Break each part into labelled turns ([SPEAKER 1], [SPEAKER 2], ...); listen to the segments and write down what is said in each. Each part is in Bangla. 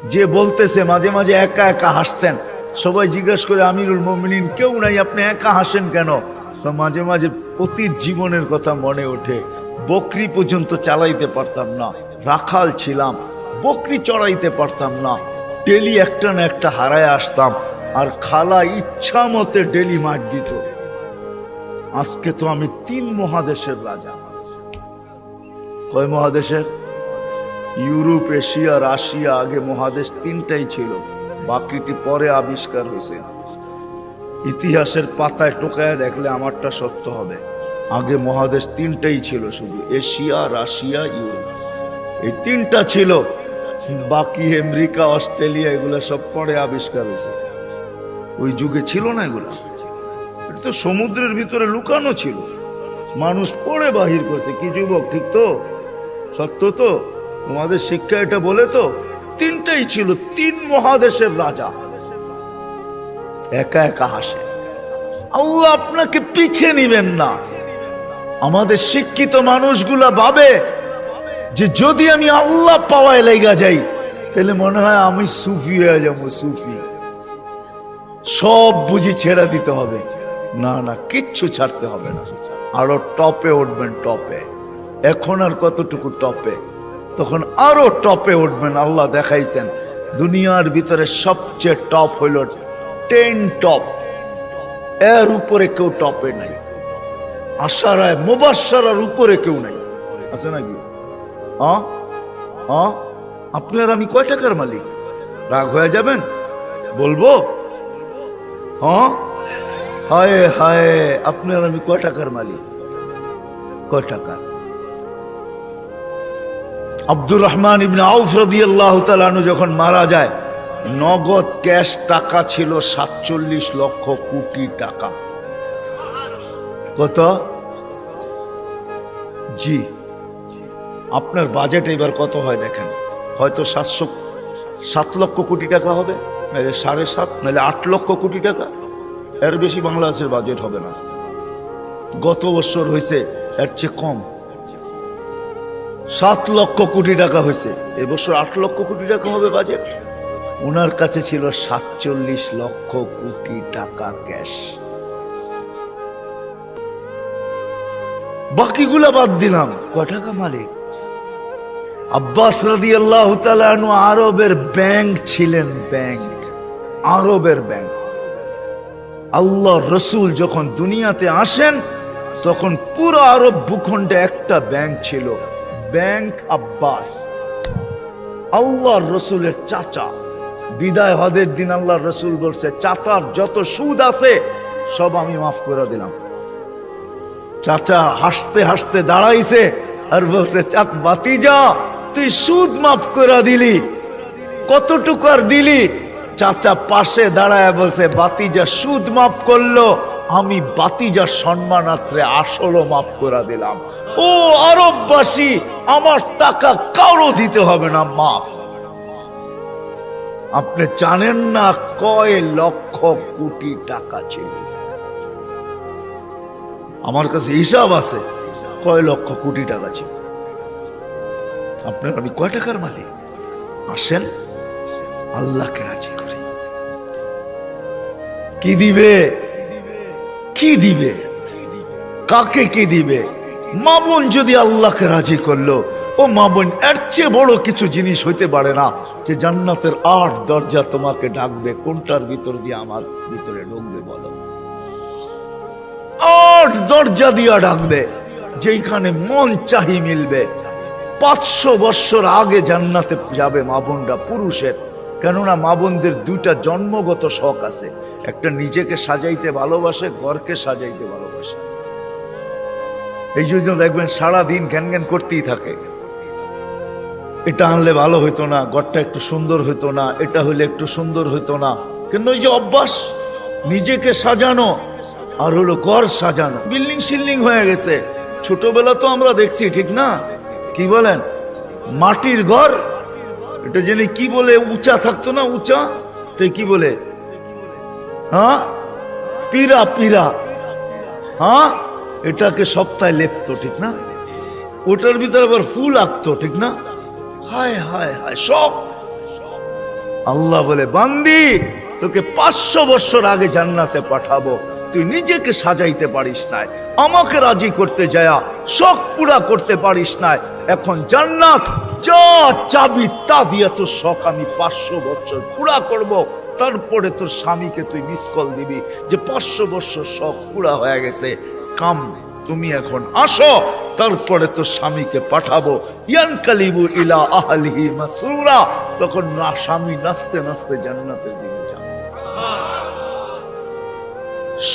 [SPEAKER 1] যে বলতেছে মাঝে মাঝে একা একা হাসতেন, সবাই জিজ্ঞেস করে আমিরুল মুমিনিন কেউ নাই, আপনি একা হাসেন কেন? তো মাঝে মাঝে অতীত জীবনের কথা মনে ওঠে। বকরি পর্যন্ত চালাইতে পারতাম না, রাখাল ছিলাম, বকরি চড়াইতে পারতাম না, ডেলি একটা না একটা হারায় আসতাম, আর খালা ইচ্ছা মতে ডেলি মার দিত। আজকে তো আমি 3 মহাদেশের রাজা। কয় মহাদেশের? Europe, Asia, Russia. আগে মহাদেশ 3টাই ছিল, বাকিটি পরে আবিষ্কার হয়েছে। ইতিহাসের পাতায় টোকায় দেখলে আমারটা সত্য হবে। আগে মহাদেশ 3টাই ছিল, শুধু এশিয়া, রাশিয়া, ইউরোপ, এই 3টা ছিল। বাকি আমেরিকা, অস্ট্রেলিয়া এগুলা সব পরে আবিষ্কার হয়েছে। ওই যুগে ছিল না এগুলা। এটা তো সমুদ্রের ভিতরে লুকানো ছিল, মানুষ পড়ে বাহির করছে। কি যুবক, ঠিক তো? সত্য তো? তোমাদের শিক্ষা এটা বলে তো 3টাই ছিল, 3 মহাদেশের রাজা। একা একা হাসে। আল্লাহ আপনাকে পিছে নিবেন না। আমাদের শিক্ষিত মানুষগুলা ভাবে যে যদি আমি আল্লাহ পাওয়ায় লেগা যাই তাহলে মনে হয় আমি সুফি হয়ে যাবো। সুফি সব বুঝি ছেড়ে দিতে হবে। না না, কিচ্ছু ছাড়তে হবে না, আরো টপে উঠবেন। টপে এখন আর কতটুকু টপে, তখন আরো টপে উঠবেন। আল্লাহ দেখাইছেন দুনিয়ার ভিতরে সবচেয়ে টপ হইল 10 টপ, এর উপরে কেউ টপে নাই। আশারায় মুবাশশারার উপরে কেউ নাই, আছে নাকি? আপনার আমি কয় টাকার মালিক? রাগ হয়ে যাবেন? বলবো? হায় হায়, আপনার আমি কয় টাকার মালিক? কয় টাকা? আব্দুর রহমান ইবনে আউফ রাদিয়াল্লাহু তাআলা আনহু যখন মারা যায়, নগদ ক্যাশ টাকা ছিল 47 লক্ষ কোটি টাকা। কত? জি, আপনার বাজেট এবার কত হয় দেখেন। হয়তো 7 লক্ষ কোটি টাকা হবে, নাহলে 7.5, নাহলে 8 লক্ষ কোটি টাকা। এর বেশি বাংলাদেশের বাজেট হবে না। গত বছর হয়েছে এর চেয়ে কম, 7 লক্ষ কোটি টাকা হয়েছে। এবছর 8 লক্ষ কোটি টাকা হবে বাজেট। ওনার কাছে ছিল 47 লক্ষ কোটি টাকা ক্যাশ। বাকিগুলা বাদ দিলাম, কয় টাকা মালিক? আব্বাস রাদিয়াল্লাহু তাআলা আনহু আরবের ব্যাংক ছিলেন, ব্যাংক, আরবের ব্যাংক। আল্লাহ রসুল যখন দুনিয়াতে আসেন তখন পুরো আরব ভূখণ্ডে একটা ব্যাংক ছিল, ব্যাংক আব্বাস। আল্লাহ রসুলের চাচা। বিদায় হজের দিন আল্লাহ রসুল বলছে, চাচার যত সুদ আছে সব আমি মাফ করে দিলাম। চাচা হাসতে হাসতে দাঁড়াইছে আর বলছে, বাতিজা তুই সুদ মাফ করে দিলি, কতটুকু আর দিলি? চাচা পাশে দাঁড়ায় বলছে, বাতিজা সুদ মাফ করলো, আমি বাতিজার সম্মানার্থে আসলও মাফ করে দিলাম। ও আরববাসী, আমার টাকা কারো দিতে হবে না, মাফ। আপনি জানেন না কয় লক্ষ কোটি টাকা ছিল? আমার কাছে হিসাব আছে কয় লক্ষ কোটি টাকা ছিল। আপনার আমি কয় টাকার মালিক? আসেন আল্লাহকে রাজি করে। কি দিবে? কি দিবে? কাকে কি দিবে? মা বোন যদি আল্লাহকে রাজি করলো, ও মা বোন, এর চেয়ে বড় কিছু জিনিস হইতে পারে না যে জান্নাতের 8 দরজা তোমাকে ডাকবে। কোনটার ভিতর দিয়ে আমার ভিতরে ঢুকবে বলো? 8 দরজা দিয়া ডাকবে, যেখানে মন চাহি মিলবে। 500 বছর আগে জান্নাতে যাবে মা বোনরা, পুরুষের। কেননা মা বোনদের 2টা জন্মগত শখ আছে, একটা নিজেকে সাজাইতে ভালোবাসে, ঘরকে সাজাইতে ভালোবাসে। এই জন্য দেখবেন সারাদিন ঘ্যান ঘ্যান করতেই থাকে, এটা আনলে ভালো হইতো না, ঘরটা একটু সুন্দর হইতো না, এটা হইলে একটু সুন্দর হইতো না। কিন্তু ওই যে অভ্যাস নিজেকে সাজানো আর হলো ঘর সাজানো, বিল্ডিং সিল্ডিং হয়ে গেছে। ছোটবেলা তো আমরা দেখছি, ঠিক না? কি বলেন? মাটির ঘর, এটা জেনে কি বলে, উঁচা থাকতো না, উঁচা, তো কি বলে? হ্যাঁ, পীরা, পীরা। হ্যাঁ, এটাকে সপ্তাহে লেপতো, ঠিক না? ওটার ভিতরে আবার ফুল আঁকতো, ঠিক না? হায় হায় হায়, সব আল্লাহ বলে, বান্দি তোকে 500 বছর আগে জান্নাতে পাঠাবো, তুই নিজেকে সাজাইতে পারিস নাই, আমাকে রাজি করতে যায়া শখ পুরা করতে পারিস নাই। এখন জান্নাত যা চাবি তা দিয়ে তোর শখ আমি 500 বছর পুরা করব। তারপরে তোর স্বামীকে তুই মিস কল দিবি যে 500 বছর শখ পুরা হয়ে গেছে, কাম তুমি এখন আসো, তারপরে তোর স্বামীকে পাঠাবো। ইয়ানকালিবু ইলা আহলিহি মাসরুরা, তখন না স্বামী নাচতে নাচতে জান্নাতের দিকে যাবে,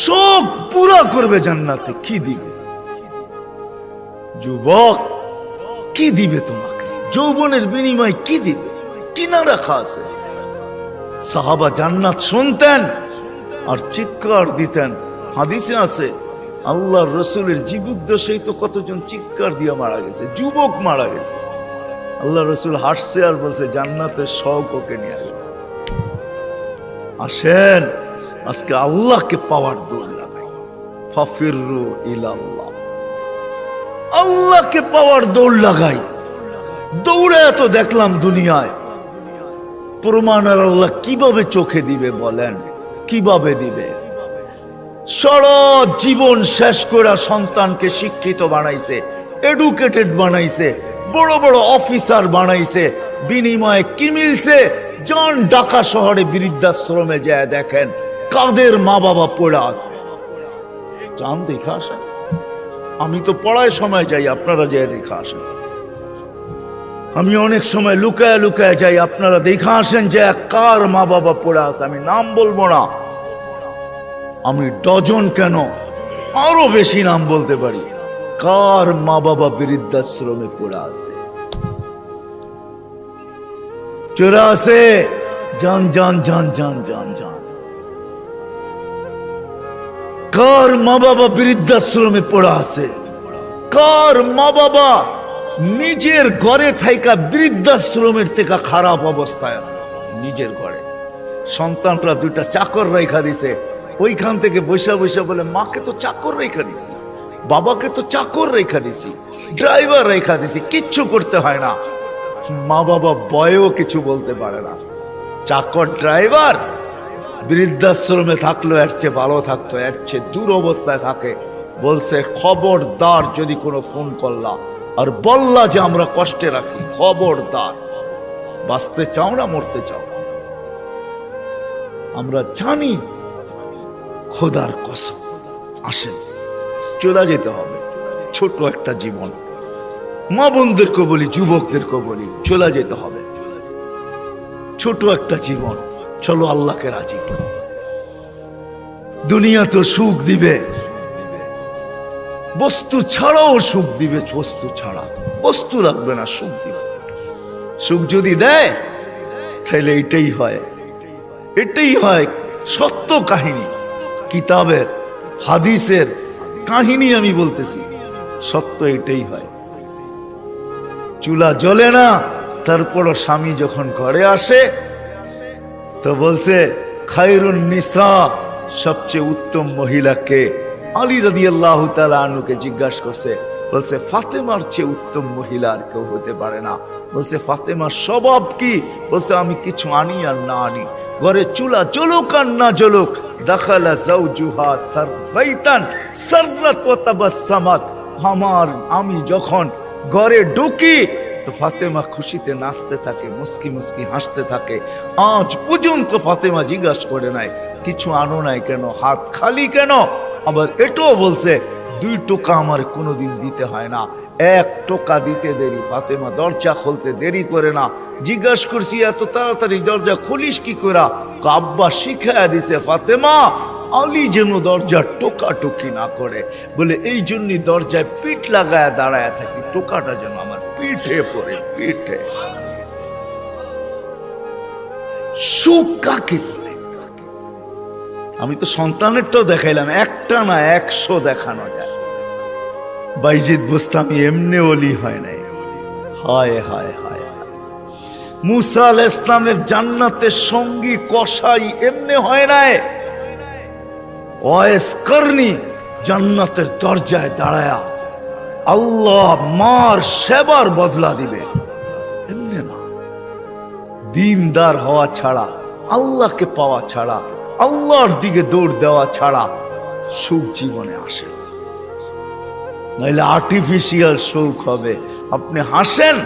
[SPEAKER 1] শোক পুরা করবে। জান্নাতে কি দিবে? যুবক কি দিবে তোমাকে? যৌবনের বিনিময় কি দিবে? কিনা রাখা আছে। সাহাবা জান্নাত শুনতেন আর চিৎকার দিতেন। হাদিসে আছে আল্লাহর রসুলের জীবদ্দশায় তো কতজন চিৎকার দিয়ে মারা গেছে, যুবক মারা গেছে। আল্লাহ রসুল হাসছে আর বলছে জান্নাতের শখ ওকে নিয়ে গেছে। আসেন আজকে আল্লাহকে পাওয়ার দৌড় লাগাই, ফাফিরু ইলাল্লাহ, আল্লাহকে পাওয়ার দৌড় লাগাই। দৌড়ে এত দেখলাম দুনিয়ায়, প্রমাণ আর আল্লাহ কিভাবে চোখে দিবে বলেন? কিভাবে দিবে? সারা জীবন শেষ করে সন্তানকে শিক্ষিত বানাইছে, এডুকেটেড বানাইছে, বড় বড় অফিসার বানাইছে, বিনিময়ে কি মিলছে? জন ঢাকা শহরে বৃদ্ধাশ্রমে যায় দেখেন কাদের মা বাবা পড়ে আছে, যান দেখা আসেন। আমি তো পড়ায় সময় যাই, আপনারা যায় দেখা আসেন। আমি অনেক সময় লুকায় লুকায় যাই, আপনারা দেখা আসেন যে কার মা বাবা পড়ে আছে। আমি নাম বলবো না, আমি ডজন কেন আরো বেশি নাম বলতে পারি, কার মা বাবা বৃদ্ধাশ্রমে পড়ে আছে। চোরা আছে, জান জান জান জান জান জান। কার মা বাবা বৃদ্ধাশ্রমে পড়ে আছে? কার মা বাবা নিজের ঘরে থাইকা বৃদ্ধাশ্রমের থেকে খারাপ অবস্থায় আছে? নিজের ঘরে সন্তানরা দুইটা চাকর রেখা দিছে, ওইখান থেকে বৈশা বৈশা বলে মাকে তো চাকর রেখা দিছি, বাবাকে তো চাকর রেখা দিছি, ড্রাইভার রেখা দিছি, কিচ্ছু করতে হয় না। মা বাবা বয়েও কিছু বলতে পারে না। চাকর ড্রাইভার বৃদ্ধাশ্রমে থাকলো এর চেয়ে ভালো থাকতো, এর চেয়ে দূর অবস্থায় থাকে। বলছে খবরদার যদি কোনো ফোন করলা আর বললা যে আমরা কষ্টে রাখি, খবরদার। বাঁচতে চাও না মরতে চাও? আমরা জানি খোদার কসম। আসেন চলে যেতে হবে, ছোট একটা জীবন। মা বোনদেরকে বলি, যুবকদেরকে বলি, চলে যেতে হবে। ছোট একটা জীবন, চলো আল্লাহকে রাজি করি। দুনিয়া তো সুখ দিবে, বস্তু ছাড়াও সুখ দিবে। বস্তু ছাড়া বস্তু লাগবে না, সুখ দিবে। সুখ যদি দেয় তাহলে এটাই হয়, এটাই হয় সত্য কাহিনী। কিতাবের হাদিসের কাহিনী আমি বলতেছি, সত্য এটাই হয়। চুলা জ্বলে না, তারপরও স্বামী যখন ঘরে আসে তো বলছে খায়রুন নিসা, সবচেয়ে উত্তম মহিলাকে? আলী রাদিয়াল্লাহু তাআলা আনহুকে জিজ্ঞাসা করছে, বলছে ফাতেমার চেয়ে উত্তম মহিলা আর কেউ হতে পারে না। বলছে ফাতেমার স্বভাব কি? বলছে আমি কিছু আনি আর না আনি, ঘরে চুলা জ্বলুক আর না জ্বলুক, দাখালা যাওজুহা সারবাইতান সাররাত ওয়া তাবাসসামাত, আমি যখন ঘরে ঢুকি তো ফাতেমা খুশিতে নাচতে থাকে, মুস্কি মুস্কি হাসতে থাকে। আজ পর্যন্ত ফাতেমা জিজ্ঞাসা করে নাই কিছু আনো নাই কেন, হাত খালি কেন। আবার এটাও বলছে 2 টোকা আমার কোনোদিন দিতে হয় না, 1 টোকা দিতে দেরি। ফাতেমা দরজা খুলতে দেরি করে না। জিজ্ঞাসা করছি এত তাড়াতাড়ি দরজা খুলিস কি করে? আব্বা শিখায়া দিছে ফাতেমা আলী যেন দরজা টোকাটুকি না করে, বলে এই জন্যই দরজায় পিঠ লাগায় দাঁড়ায় থাকি, টোকাটা যেন আমার পিঠে পড়ে, পিঠে। সুখ কাকে বলে? আমি তো সন্তানেরটাও দেখাইলাম, একটা না 100 দেখানো যায়। বাইজিদ বুস্তামি এমনি ওলি হয় নাই। হায় হায় হায়, মুসা আলাইহিস সালামের জান্নাতের সঙ্গী কসাই এমনি হয় নাই। ওয়াইস করনি জান্নাতের দরজায় দাঁড়ায়া আল্লাহ মার সেবার বদলা দিবে, এমনি না। দিনদার হওয়া ছাড়া, আল্লাহকে পাওয়া ছাড়া, আল্লাহর দিকে দৌড় দেওয়া ছাড়া সুখ জীবনে আসে না। নাইলে আর্টিফিশিয়াল সুখ হবে। আপনি হাসেন,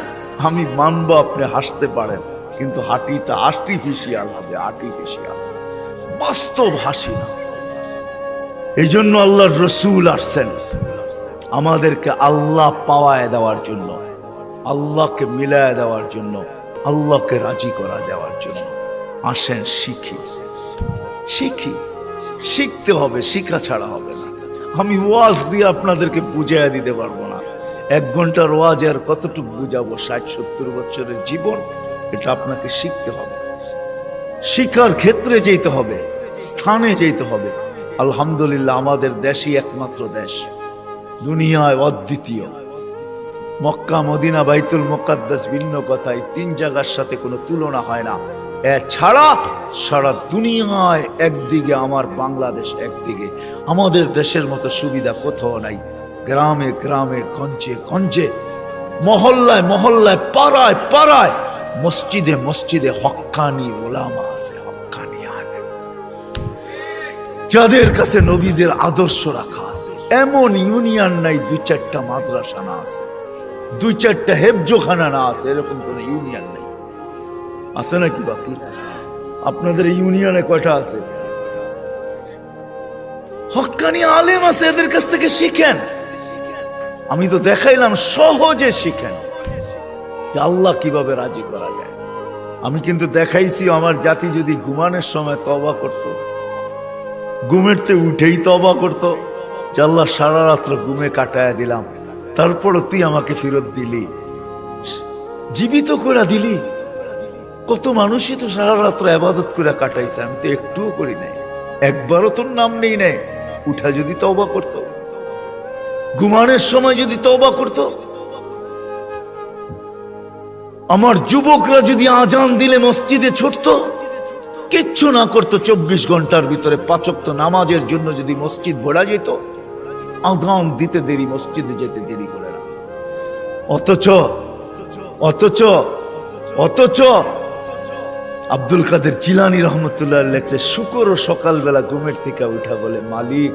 [SPEAKER 1] আমি মানবো আপনি হাসতে পারেন, কিন্তু হাঁটিটা আর্টিফিশিয়াল হবে, আর্টিফিশিয়াল, বাস্তব হাসি না। এই জন্য আল্লাহর রসুল আসছেন আমাদেরকে আল্লাহ পাওয়ায় দেওয়ার জন্য, আল্লাহকে মিলায় দেওয়ার জন্য, আল্লাহকে রাজি করা দেওয়ার জন্য। আসেন শিখি, শিখি, শিখতে হবে, শিখা ছাড়া হবে না। আমি ওয়াজ দিয়ে আপনাদেরকে বুঝাইয়া দিতে পারবো না। 1 ঘন্টার ওয়াজ আর কতটুকু বুঝাবো? 60-70 বছরের জীবন, এটা আপনাকে শিখতে হবে, শিখার ক্ষেত্রে যেতে হবে, স্থানে যেতে হবে। আলহামদুলিল্লাহ, আমাদের দেশই একমাত্র দেশ, দুনিয়ায় অদ্বিতীয়। মক্কা, মদিনা, বাইতুল মুকাদ্দাস ভিন্ন কথা, এই 3 জায়গার সাথে কোনো তুলনা হয় না। এছাড়া সারা দুনিয়ায় একদিকে আমার বাংলাদেশ, একদিকে আমাদের দেশের মতো সুবিধা কোথাও নাই। গ্রামে গ্রামে, গঞ্জে গঞ্জে, মহল্লায় মহল্লায়, পাড়ায় পাড়ায়, মসজিদে মসজিদে হক্কানি ওলামা আছে, হক্কানি আলেম, যাদের কাছে নবীদের আদর্শ রাখা আছে। এমন ইউনিয়ন নাই 2-4টা মাদ্রাসা না আছে, 2-4টা হেফজোখানা না আছে, এরকম কোন ইউনিয়ন নেই। আছে নাকি? বাকি আপনাদের ইউনিয়নে কয়টা আছে? হক্কানি আলেম আছে, এদের কাছ থেকে শিখেন। আমি তো দেখাইলাম, সহজে শিখেন যে আল্লাহ কিভাবে রাজি করা যায়। আমি কিন্তু দেখাইছি আমার জাতি যদি ঘুমানোর সময় তওবা করত, ঘুমেরতে উঠেই তওবা করত যে আল্লাহ সারা রাত্র ঘুমে কাটায়া দিলাম, তারপরও তুই আমাকে ফেরত দিলি, জীবিত করে দিলি। কত মানুষই তো সারা রাত্র ইবাদত করে কাটাইছে, আমি তো একটুও করি নাই, একবারও তোর নাম নেই নাই। উঠা যদি তওবা করত, ঘুমানোর সময় যদি তওবা করত, আমার যুবকরা যদি আজান দিলে মসজিদে ছুটত, কিচ্ছু না করতো, 24 ঘন্টার ভিতরে 5 ওয়াক্ত নামাজের জন্য যদি মসজিদ ভরা যেত, আজান দিতে দেরি, মসজিদে যেতে দেরি করে না। অথচ অথচ অথচ আব্দুল কাদের জিলানী রহমতুল্লাহ লেখছে, শুকর ও সকালবেলা ঘুমের থেকে উঠা বলে, মালিক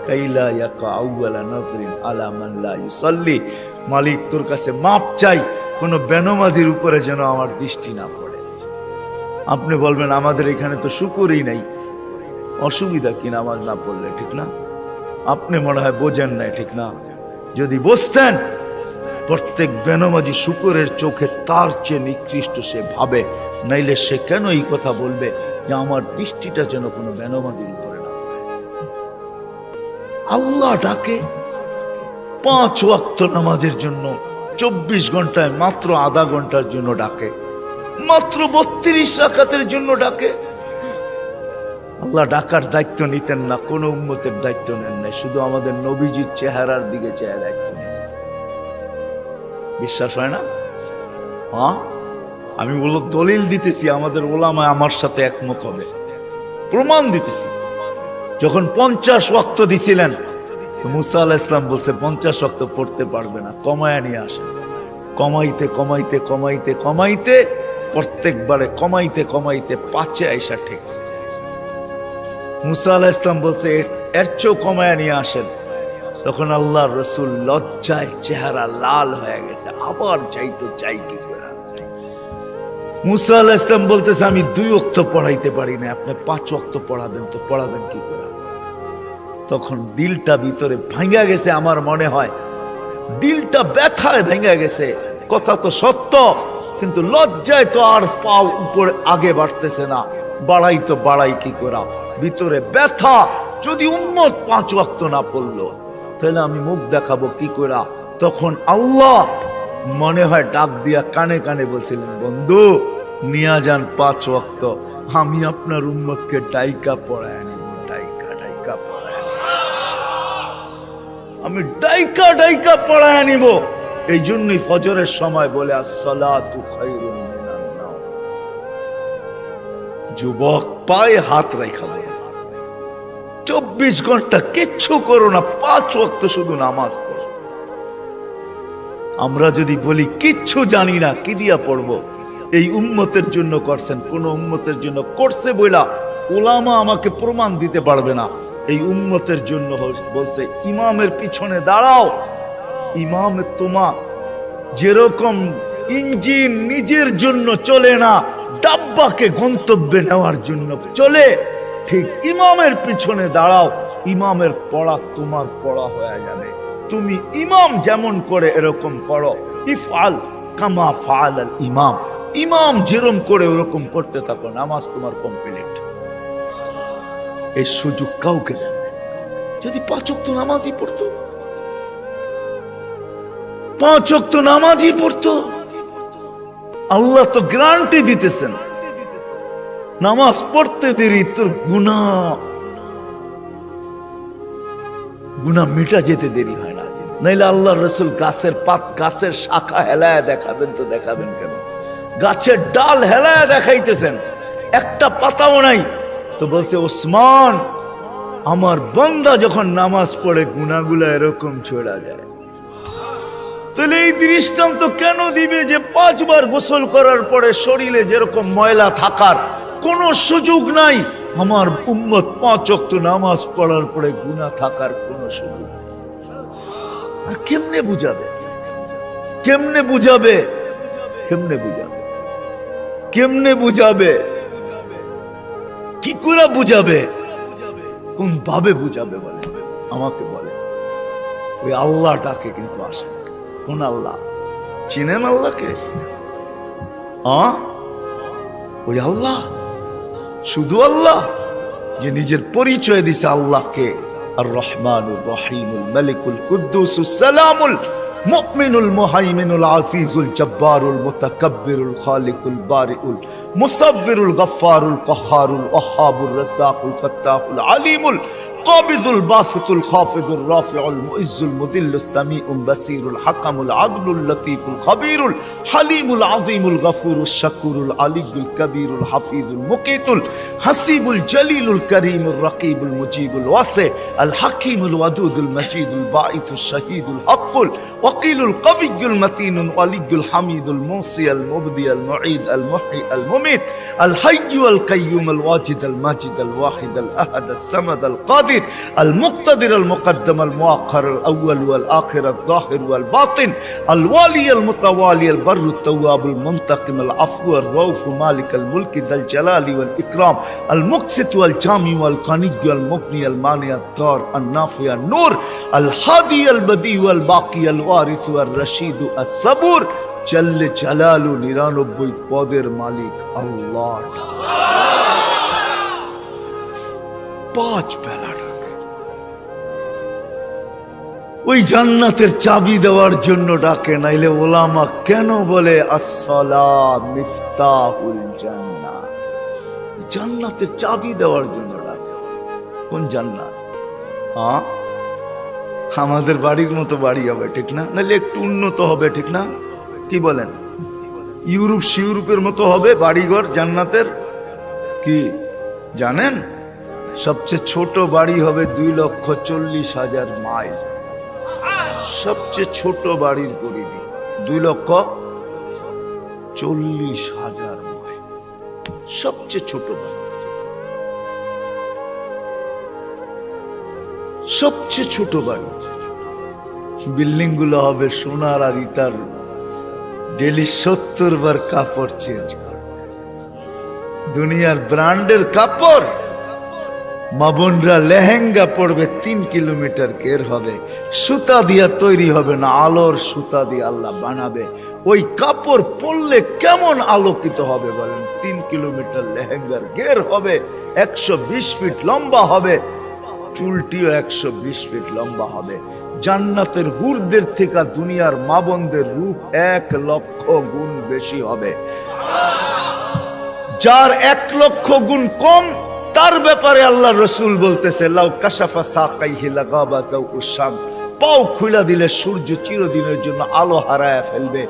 [SPEAKER 1] কাইলা ইয়াকা আউয়ালা নাযরিন আলা মান লা ইউসাল্লি, মালিক তোর কাছে মাপ চাই, কোন বেনমাজির উপরে যেন আমার দৃষ্টি না পড়ে। আপনি বলবেন আমাদের এখানে তো শুকরই নাই, অসুবিধা কি নামাজ না পড়লে? ঠিক না? আপনি মনে হয় বোঝেন না, ঠিক না? যদি বুঝতেন, প্রত্যেক বেনমাজি শুকরের চোখে তার চেয়ে নিকৃষ্ট সে ভাবে, নাইলে সে কেন এই কথা বলবে যে আমার দৃষ্টিটা যেন কোনো বেনমাজির উপরে না পড়ে। আল্লাহ ডাকে 5 ওয়াক্ত নামাজের জন্য, 24 ঘন্টায় মাত্র আধা ঘন্টার জন্য ডাকে, মাত্র 32 রাকাতের জন্য ডাকে। আল্লাহ ডাকার দায়িত্ব নিতেন না, কোন উম্মতের দায়িত্ব নেন নাই, শুধু আমাদের নবীজির চেহারার দিকে চেয়ে দায়িত্ব নিয়েছেন। বিশ্বাস হয় না? হ্যাঁ, আমি বললো দলিল দিতেছি, আমাদের ওলামা আমার সাথে একমত হবে, প্রমাণ দিতেছি। যখন 50 ওয়াক্ত দিছিলেন, মুসা আলাইহিস সালাম বলছে 50 ওয়াক্ত পড়তে পারবে না, কমায়া নিয়ে আসে। কমাইতে কমাইতে কমাইতে কমাইতে প্রত্যেকবারে কমাইতে কমাইতে 5-এ আইসা ঠেকছে। মুসা আলাইহিস সালাম বলছে এর চেয়েও কমায়া নিয়ে আসেন। তখন আল্লাহর রাসূল লজ্জায় চেহারা লাল হয়ে গেছে, আবার চাইতো, চাই কি করে। মুসা আলাইহিস সালাম বলতেছে আমি 2 ওয়াক্ত পড়াইতে পারি না, আপনি 5 ওয়াক্ত পড়াবেন, তো পড়াবেন কি করে? তখন দিলটা ভিতরে ভাঙা গেছে, আমার মনে হয় দিলটা ব্যথায় ভেঙে গেছে। কথা তো সত্য, কিন্তু লজ্জায় তো আর পাও উপরে আগে বাড়তেছে না, বাড়াই তো বাড়াই কি করা, ভিতরে ব্যথা। যদি উম্মত 5 ওয়াক্ত না পড়লো, তাহলে আমি মুখ দেখাবো কি করা? তখন আল্লাহ মনে হয় ডাক দিয়া কানে কানে বলছিলেন, বন্ধু নিয়া যান 5 ওয়াক্ত, আমি আপনার উম্মতকে ডাইকা পড়ায় নিব, ডাইকা ডাইকা পড়ায়, আমি ডাইকা ডাইকা পড়ায় নিব। এই জন্যই ফজরের সময় বলে আসসালাতু খায়রুম মিনান নাওম। যুবক পায়ে হাত রাখা বলে 24 ঘন্টা কিচ্ছু করো না, 5 ওয়াক্ত শুধু নামাজ পড়ো। আমরা যদি বলি কিচ্ছু জানি না, কি দিয়া পড়বো? এই উম্মতের জন্য করছেন, কোন উম্মতের জন্য করছে বইলা উলামা আমাকে প্রমাণ দিতে পারবে না। এই উম্মতের জন্য বলছে ইমামের পিছনে দাঁড়াও। ইমাম তোমা যেরকম ইঞ্জিন নিজের জন্য চলে না, ডাব্বাকে গন্তব্যে নেওয়ার জন্য চলে, ঠিক ইমামের পিছনে দাঁড়াও। ইমামের পড়া তোমার পড়া হয়ে যাবে। তুমি ইমাম যেমন করে এরকম করো। ইফআল কামা ফাআল আল ইমাম, ইমাম যেরকম করে ওরকম করতে থাকো, নামাজ তোমার কমপ্লিট। এই সুযোগ কাউকে দেন না। যদি 5 ওয়াক্ত নামাজই পড়তো, 5 ওয়াক্ত নামাজই পড়তো, আল্লাহ তো গ্যারান্টি দিতেছেন নামাজ পড়তে দেরি তোর গুনাহ মিটা যেতে দেরি হয় না। নাইলে আল্লাহ রসুল গাছের পাত, গাছের শাখা হেলায় দেখাবেন তো দেখাবেন কেন? গাছের ডাল হেলায় দেখাইতেছেন, একটা পাতাও নাই। তো বলছে ওসমান, আমার বান্দা যখন নামাজ পড়ে গুনাহগুলো এরকম ছড়া যায়। তাহলে এই দৃষ্টান্ত কেন দিবে যে 5 বার গোসল করার পরে শরীরে যেরকম ময়লা থাকার কোন সুযোগ নাই, আমার উম্মত 5 ওয়াক্ত নামাজ পড়ার পরে গুনাহ থাকার কোন সুযোগ নেই। আর কেমনে বুঝাবে? কেমনে বুঝাবে? কেমনে বুঝাবে? কেমনে বুঝাবে? কি করে বুঝাবে? কোন ভাবে বুঝাবে বলে? আমাকে বলে। ওই আল্লাহটাকে কিন্তু আসে। কোন আল্লাহ? চিনেন আল্লাহকে? ওই আল্লাহ, শুধু আল্লাহ যে নিজের পরিচয় দিছে আল্লাহকে আর রহমানুর রহিমুল মালিকুল কুদ্দুসুস সালামুল মুমিনুল মুহাইমিনুল আজিজুল জব্বারুল মুতাকাব্বিরুল খালিকুল বারিউল মুসাব্বিরুল গফফারুল কহ্হারুল ওয়াহ্হাবুর রাজ্জাকুল ফাত্তাহুল আলিমুল قابض الباسط الخافض الرافع المؤز المذل السميع البصير الحكم العدل اللطيف الخبير الحليم العظيم الغفور الشكور العلي الكبير الحفيظ المقيت الحسيب الجليل الكريم الرقيب المجيب الواسع الحكيم الودود المجيد الباعث الشهيد الحق الوكيل القوي المتين الولي الحميد الموصي المبدي المعيد المحيي المميت الحي القيوم الواجد الماجد الواحد الأحد الصمد القادر المقتدر المقدم المؤخر الأول والآخر الظاهر والباطن الوالي المتوالي البر التواب المنتقم العفو الرؤوف مالك الملك ذا الجلال والإكرام المقسط والجامع والقني والمغني المانع الضار النافع النور الهادي البديع والباقي الوارث والرشيد الصبور جل جلاله 99 পদের মালিক আল্লাহ। 5 বেলা ডাকে। ওই জান্নাতের চাবি দেওয়ার জন্য ডাকে। নাইলে ওলামা কেন বলে আসসালাম মিফতাহুল জান্নাহ? জান্নাতের চাবি দেওয়ার জন্য ডাকে। কোন জান্নাত? আমাদের বাড়ির মতো বাড়ি হবে, ঠিক না? নাইলে একটু উন্নত হবে, ঠিক না? কি বলেন? ইউরোপের মতো হবে বাড়িঘর জান্নাতের। কি জানেন? সবচেয়ে ছোট বাড়ি হবে 2,40,000 মাইল। সবচেয়ে ছোট বাড়ির পরিধি 2,40,000 মাইল। সবচেয়ে ছোট বাড়ি, সবচেয়ে ছোট বাড়ি। বিল্ডিং গুলো হবে সোনার আর ইটার। ডেলি 70 বার কাপড় চেঞ্জ করবে। দুনিয়ার ব্র্যান্ডের কাপড়। মা বোনরা লেহেঙ্গা পড়বে 3 কিলোমিটার ঘের হবে, সুতা দিয়া তৈরি হবে না, আলোর সুতা দিয়ে আল্লাহ বানাবে। ওই কাপড় পরলে কেমন আলোকিত হবে বলেন? 3 কিলোমিটার লেহেঙ্গার ঘের হবে, 120 ফিট লম্বা হবে, চুলটিও 120 ফিট লম্বা হবে। জান্নাতের হুরদের থেকে দুনিয়ার মা বোনদের রূপ 1 লক্ষ গুণ বেশি হবে। যার 1 লক্ষ গুণ কম, তার ব্যাপারে আল্লাহ রসুল বলতেছে লাউ কাশাফা সাকাইহি লাগাবা যাউউশ শামস, পাও খুলে দিলে সূর্য চিরদিনের জন্য আলো হারায় ফেলবে।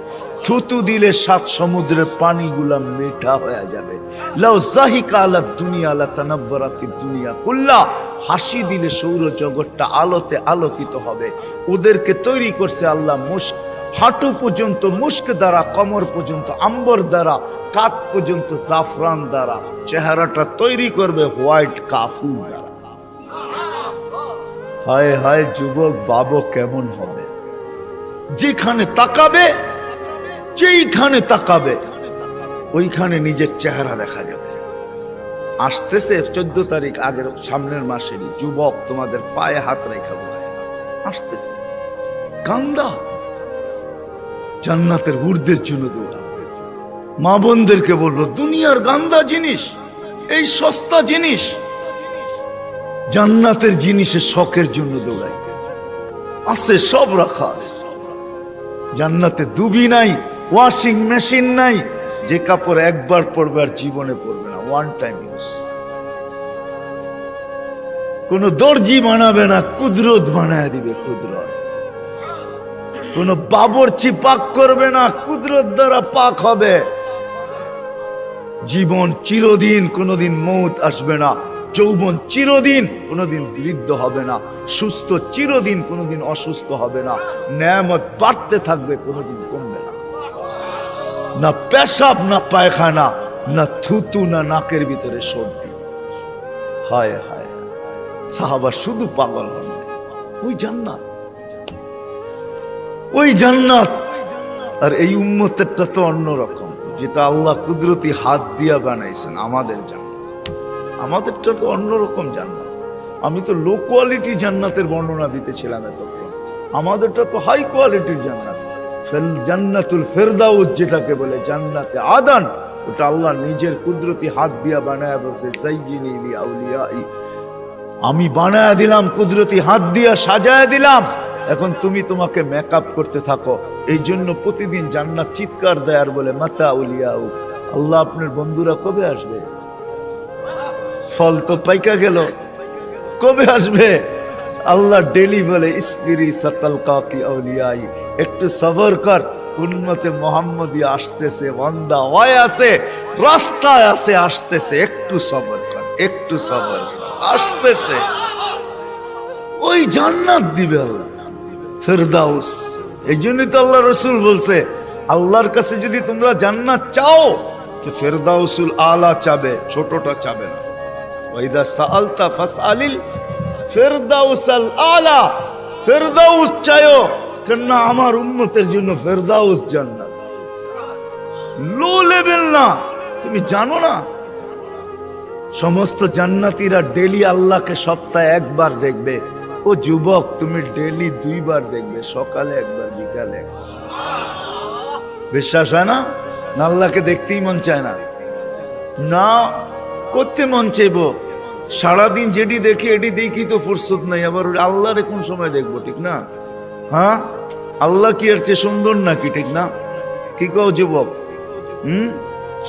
[SPEAKER 1] থুতু দিলে 7 সমুদ্রের পানিগুলা মিঠা হয়ে যাবে। লাউ জাহিকা আলা দুনিয়া লা তানাব্বারাতিদ দুনিয়া কুল্লা, হাসি দিলে সৌরজগৎটা আলোতে আলোকিত হবে। ওদেরকে তৈরি করছে আল্লাহ মুস্ক, হাঁটু পর্যন্ত মুস্ক দ্বারা, কমর পর্যন্ত আম্বর দ্বারা, কাত পর্যন্ত জাফরান দ্বারা, চেহারাটা তৈরি করবে হোয়াইট কাফুর দ্বারা। হায় হায় যুবক ভাবো কেমন হবে। যেখানে তাকাবে, যেইখানে তাকাবে ওইখানে নিজের চেহারা দেখা যাবে। আসতেছে 14 তারিখ, আগের সামনের মাসেরই। যুবক তোমাদের পায়ে হাত রেখা আসতেছে, কান্দা জান্নাতের ঊর্ধ্বের জন্য দৌড়া। মা বোনদেরকে বলবো, দুনিয়ার গান্দা জিনিস, এই সস্তা জিনিস, জান্নাতের জিনিসের শখের জন্য দৌড়াই। আছে সব রাখা আছে জান্নাতে। দুবি নাই, ওয়াশিং মেশিন নাই, যে কাপড় একবার পরবে আর জীবনে পরবে না, ওয়ান টাইম ইউজ। কোন দর্জি বানাবে না, কুদরত বানায় দিবে। কুদরত কোন বাবরচি পাক করবে না, কুদরত দ্বারা পাক হবে। জীবন চিরদিন, কোনদিন মৌত আসবে না। যৌবন চিরদিন, কোনদিন বৃদ্ধ হবে না। সুস্থ চিরদিন, কোনদিন অসুস্থ হবে না। নেয়ামত বাড়তে থাকবে, কোনদিন কমবে না। না পেশাব, না পায়খানা, না থুতু, না নাকের ভিতরে সর্দি। হায় হায়, সাহাবা শুধু পাগল হন। ওই জান্নাত, ওই জান্নাত। আর এই উম্মতেরটা তো অন্যরকম, যেটা আল্লাহ কুদরতি হাত দিয়া বানাইছেন। আমাদের জান্নাত, আমাদেরটা তো অন্যরকম জান্নাত। আমি তো লো কোয়ালিটি জান্নাতের বর্ণনা দিতেছিলাম এতক্ষণ। আমাদেরটা তো হাই কোয়ালিটির জান্নাত। জান্নাতুল ফেরদাউস যেটাকে বলে, জান্নাতে আদান, ওটা আল্লাহ নিজের কুদরতি হাত দিয়া বানায় বলছে, যায়্যিনি লি আউলিয়াই, আমি বানায় দিলাম, কুদরতি হাত দিয়া সাজায় দিলাম। এখন তুমি তোমাকে মেকআপ করতে থাকো। এই জন্য প্রতিদিন জান্নাত চিৎকার দেয় আর বলে, মাতা আউলিয়াউ, আল্লাহ আপনার বন্ধুরা কবে আসবে? ফল তো পাইকা গেল, কবে আসবে? আল্লাহ ডেলি বলে, ইসবিরি সাতালকাকি আউলিয়াই, একটু সবর কর, উম্মতে মুহাম্মদী আসতেছে, বান্দা ওই আছে, রাস্তায় আছে, আসতেছে, একটু সবর কর, একটু সবর কর, আসতেছে। ওই জান্নাত দিবে আল্লাহ, ফেরদাউস। এই জন্যই তো আল্লাহ রসুল বলছে, আল্লাহর কাছে যদি তোমরা জান্নাত চাও তো ফেরদাউসুল আলা চাবে, ছোটটা চাবে না। ওয়াইদা সাআলতা ফাসআলিল ফেরদাউসাল আলা, ফেরদাউস চাইও, কেননা আমার উম্মতের জন্য ফেরদাউস জান্নাত। লো লেভেল না। তুমি জানো না সমস্ত জান্নাতীরা ডেলি আল্লাহকে সপ্তাহে একবার দেখবে। ও যুবক, তুমি ডেলি 2 বার দেখবে, সকালে একবার, বিকালে একবার। বিশ্বাস হয় না? আল্লাহকে দেখতেই মন চায় না, না করতে মন চাইব। সারাদিন যেটি দেখি এটি দেখি তো ফুরসত নাই, আবার আল্লাহরে কোন সময় দেখবো? ঠিক না? হ্যাঁ, আল্লাহ কি এর চেয়ে সুন্দর নাকি? ঠিক না? কি কও যুবক?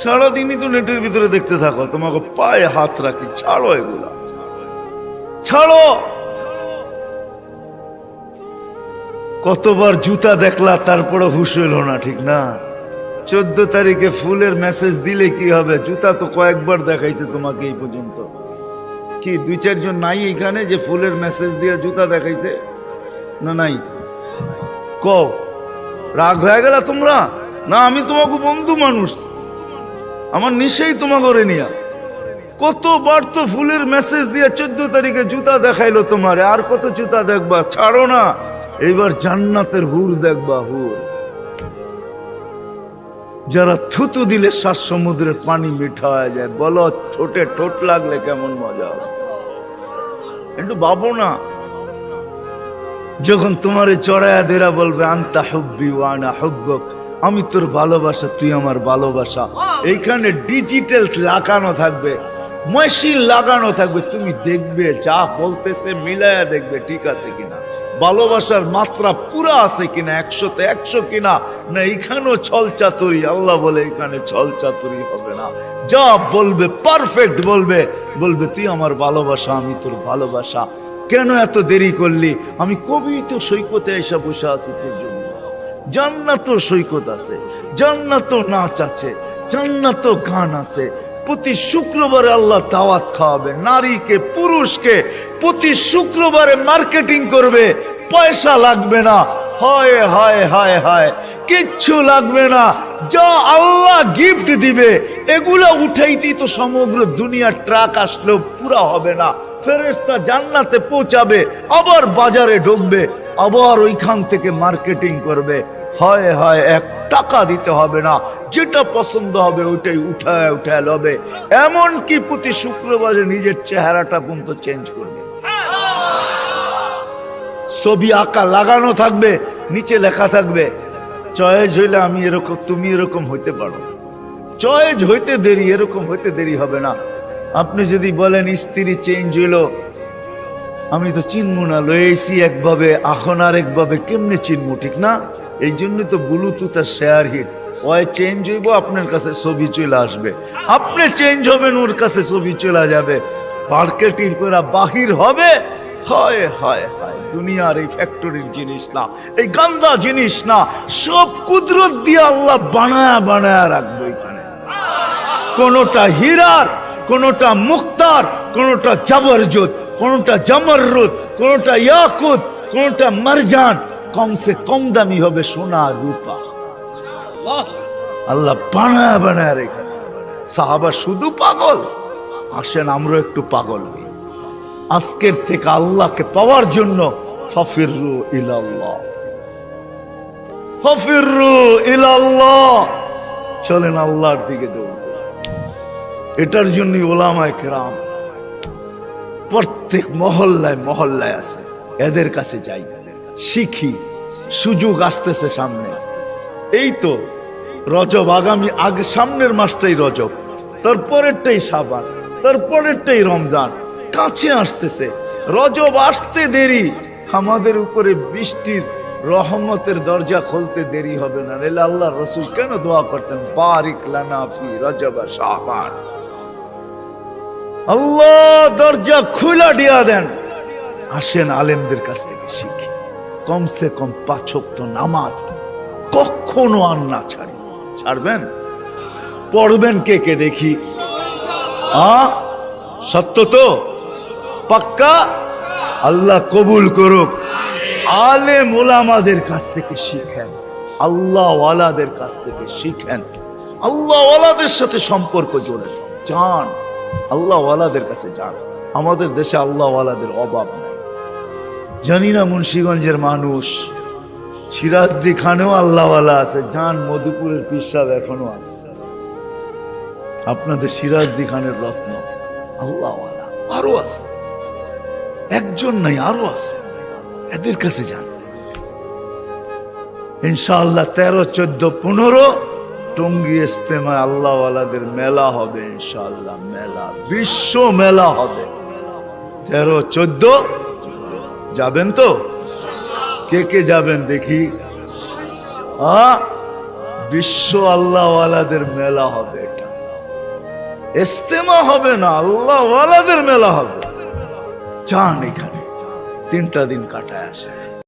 [SPEAKER 1] সারাদিনই তো নেটের ভিতরে দেখতে থাকো, তোমাকে পায়ে হাত রাখি, ছাড়ো এগুলা, ছাড়ো। কতবার জুতা দেখলা, তারপরে হুশ হইল না, ঠিক না? 14 তারিখে ফুলের মেসেজ দিলে কি হবে? জুতা তো কয়েকবার দেখাইছে তোমাকে এই পর্যন্ত। কি 2-4 জন নাই এখানে যে ফুলের মেসেজ দিয়ে জুতা দেখাইছে? না নাই? কও, রাগ হয়ে গেল তোমরা? না, আমি তোমাকে বন্ধু মানুষ, আমার নিশেই তোমাকে করে নিয়া। কতবার তো ফুলের মেসেজ দিয়ে 14 তারিখে জুতা দেখাইলো তোমারে, আর কত জুতা দেখবা? ছাড়ো না। এইবার জান্নাতের হুর দেখবা, হুর যারা থুতু দিলে 7 সমুদ্রের পানি মিঠা হয়ে যায়। বলো, ঠোঁটে ঠোঁট লাগলে কেমন মজা হবে? একটু ভাবো না। যখন তোমারে চড়াইয়া দেরা বলবে, আনতা হুব্বি ওয়া আনা হুব্বুক, আমি তোর ভালোবাসা, তুই আমার ভালোবাসা। এইখানে ডিজিটাল লাগানো থাকবে, মেশিন লাগানো থাকবে। তুমি দেখবে, যা বলতেছে মিলায়া দেখবে ঠিক আছে কিনা, ভালোবাসার মাত্রা পুরা আছে কিনা, 100-তে 100 কিনা, না এখানেও ছল চাতুরি। আল্লাহ বলে, এখানে ছল চাতুরি হবে না। যা বলবে পারফেক্ট বলবে, বলবে তুই আমার ভালোবাসা, আমি তোর ভালোবাসা। কেন এত দেরি করলি? আমি কবি তো সৈকতে এসে বসে আছি তোর জন্য। জান্নাত সৈকত আছে, জান্নাত নাচ আছে, জান্নাত গান আছে। প্রতি শুক্রবারে আল্লাহ দাওয়াত খাওয়াবে নারীকে, পুরুষকে। প্রতি শুক্রবারে মার্কেটিং করবে, পয়সা লাগবে না। হায় হায় হায় হায়, কিচ্ছু লাগবে না, যা আল্লাহ গিফট দিবে এগুলো উঠাইতেই তো সমগ্র দুনিয়ার ট্রাক আসলেও পুরা হবে না। ফেরেশতা জান্নাতে পৌঁছাবে, আবার বাজারে ঢুকবে, আবার ওইখান থেকে মার্কেটিং করবে। হয় হয়, 1 টাকা দিতে হবে না, যেটা পছন্দ হবে ওইটাই উঠায় উঠায় লবে। এমনকি প্রতি শুক্রবারে নিজের চেহারাটা পর্যন্ত চেঞ্জ করবে। ছবি আঁকা লাগানো থাকবে, নিচে লেখা থাকবে চয়েস হইলে আমি এরকম, তুমি এরকম হইতে পারো। চয়েস হইতে দেরি, এরকম হইতে দেরি হবে না। আপনি যদি বলেন স্ত্রী চেঞ্জ হইলো, আমি তো চিনবো না, লয়েছি একভাবে এখন আর একভাবে, কেমনে চিনবো, ঠিক না? এই জন্যই তো ব্লুটুথ আর শেয়ার হিট, ওই চেঞ্জ হইব, আপনার কাছে ছবি চলে আসবে, আপনি চেঞ্জ হবেন, ওর কাছে ছবি চলে যাবে, মার্কেটিং করে বাহির হবে। হয় হয় হয়, দুনিয়ার এই ফ্যাক্টরির জিনিস না, এই গান্দা জিনিস না, সব কুদরত দিয়ে আল্লাহ বানায়া বানায়া রাখবো এখানে। কোনটা হীরার, কোনটা মুক্তার, কোনটা জাবরজত, কোনটা জামররুদ, কোনটা ইয়াকুত, কোনটা মারজান, কমসে কম দামি হবে সোনা রূপা। আল্লাহ বানায়া বানায়া রেখে। সাহাবা শুধু পাগল, আসেন আমরা একটু পাগল হই। আজকের থেকে আল্লাহকে পাওয়ার জন্য ফাফিরু ইলাল্লাহ, ফাফিরু ইলাল্লাহ, চলেন আল্লাহর দিকে দৌড়। এটার জন্য ওলামায়ে কেরাম প্রত্যেক মহল্লায় মহল্লায় আছে, এদের কাছে যাই, শিখি। সুযোগ আসতেছে সামনে, এই তো রজব, আগে সামনের মাসটাই রজব, তারপরেরটাই শাবান, তারপরেরটাই রমজান, কাছে আসতেছে। রজব আসতে দেরি, আমাদের উপরে বৃষ্টির রহমতের দরজা খুলতে দেরি হবে না। নাহলে আল্লাহ রসুল কেন দোয়া করতেন, বারিক লানা ফি রজব শাবান, আল্লাহ দরজা খুলা দিয়া দেন। আসেন আলেমদের কাছ থেকে শিখি, কমসে কম 5 ওয়াক্ত নামাজ কখনো আর না ছাড়ি। ছাড়বেন? পড়বেন কে কে দেখি? সত্য তো? পাক্কা? আল্লাহ কবুল করুক। আলেম ওলামাদের কাছ থেকে শিখেন, আল্লাহ ওয়ালাদের কাছ থেকে শিখেন, আল্লাহ ওয়ালাদের সাথে সম্পর্ক জোড়ে যান, আল্লাহ ওয়ালাদের কাছে যান। আমাদের দেশে আল্লাহ ওয়ালাদের অভাব নাই। জানি না মুন্সিগঞ্জের মানুষ, সিরাজদি খানেও আল্লাহ ওয়ালা আছে, যান মধুপুরের পীর সাহেব এখনো আছে, আপনাদের সিরাজদি খানের রত্ন আল্লাহ ওয়ালা আরো আছে, একজন নাই আরো আছে, এদের কাছে যান। ইনশাআল্লাহ 13, 14, 15 টঙ্গী ইজতেমায় আল্লাহ ওয়ালাদের মেলা হবে ইনশাআল্লাহ, মেলা, বিশ্ব মেলা হবে। 13, 14 যাবেন তো? কে কে যাবেন দেখি? বিশ্ব আল্লাহ ওয়ালাদের মেলা হবে, এটা ইজতেমা হবে না, আল্লাহ ওয়ালাদের মেলা হবে। যান এখানে 3টা দিন কাটায় আসে।